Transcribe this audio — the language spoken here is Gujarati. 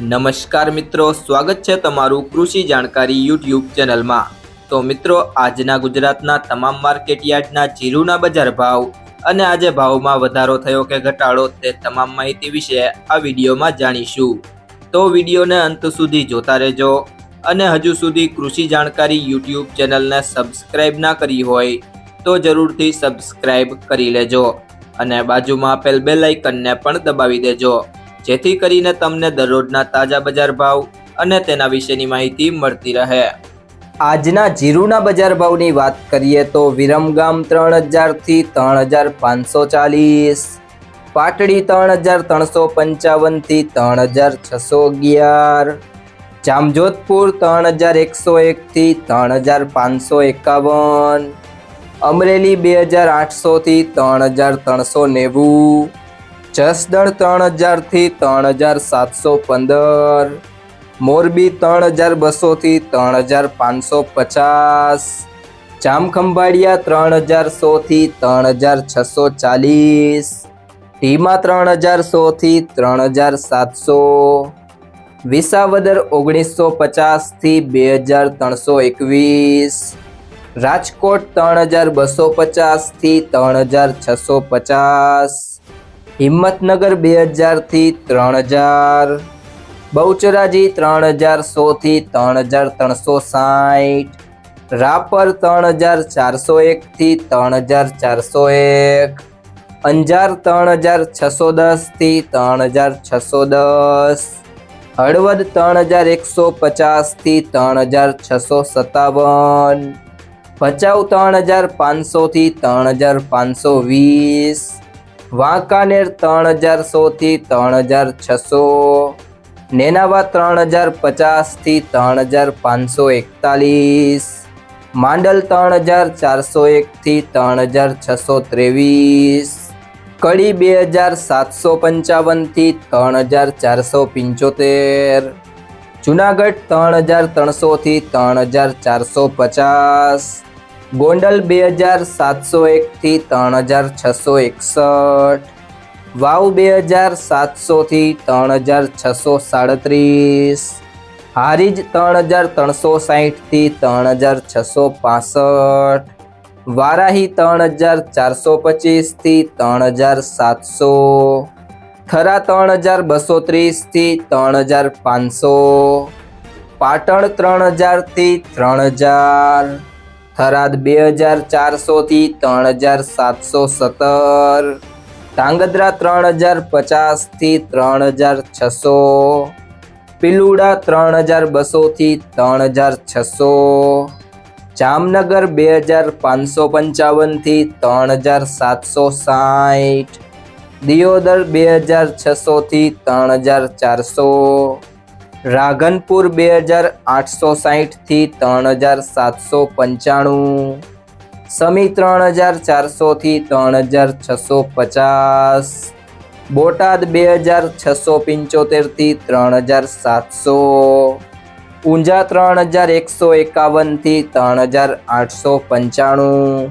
નમસ્કાર મિત્રો, સ્વાગત છે તમારું કૃષિ જાણકારી યુટ્યુબ ચેનલમાં। તો મિત્રો, આજના ગુજરાતના તમામ માર્કેટ યાર્ડના જીરુના બજાર ભાવ અને આજે ભાવમાં વધારો થયો કે ઘટાડો તે તમામ માહિતી વિશે આ વિડીયોમાં જાણીશું। તો વિડીયોને અંત સુધી જોતા રહેજો અને હજુ સુધી કૃષિ જાણકારી યુટ્યુબ ચેનલને સબસ્ક્રાઇબ ના કરી હોય તો જરૂરથી સબસ્ક્રાઇબ કરી લેજો અને બાજુમાં આપેલ બેલ આઇકનને પણ દબાવી દેજો, જેથી કરીને તમને દરરોજના તાજા બજાર ભાવ અને તેના વિશેની માહિતી મળતી રહે। આજના જીરુના બજાર ભાવની વાત કરીએ તો વિરમગામ 3000 થી 3540, પાટડી 3355 થી 3611, જામજોધપુર 3101 થી 3551, અમરેલી 2800 થી 3390, જસદણ 3000 થી 3715, મોરબી 3200 થી 3550, જામખંભાળિયા 3100 થી 3640, ઢીમા 3100 થી 3700, વિસાવદર 1950 થી 2321, રાજકોટ 3250 થી 3650, હિંમતનગર 2000 થી 3000, બહુચરાજી 3100 થી 3360, રાપર 3401 થી 3401, અંજાર 3610 થી 3610, હળવદ 3150 થી 3657, ભચાઉ 3500 થી 3520, વાંકાનેર 3100 થી 3600, નેનાવા 3050 થી 3541, માંડલ 3401 થી 3623, કડી 2755 થી 3475, જુનાગઢ 3300 થી 3450, ગોંડલ 2701 થી 3661, વાવ 2700 થી 3637, હારીજ 3360 થી 3665, વારાહી 3425 થી 3700, થરા 3230 થી 3500, પાટણ 3000 થી 3000, થરાદ 2400 થી 3717, ધાંગધ્રા 3050 થી 3600, પિલુડા 3200 થી 3600, જામનગર 2555 થી 3760, દિયોદર 2600 થી 3400, રાધનપુર 2860 થી 3795, સમી 3400 થી 3650, બોટાદ 2675 થી 3700, ઊંઝા 3151 થી 3895,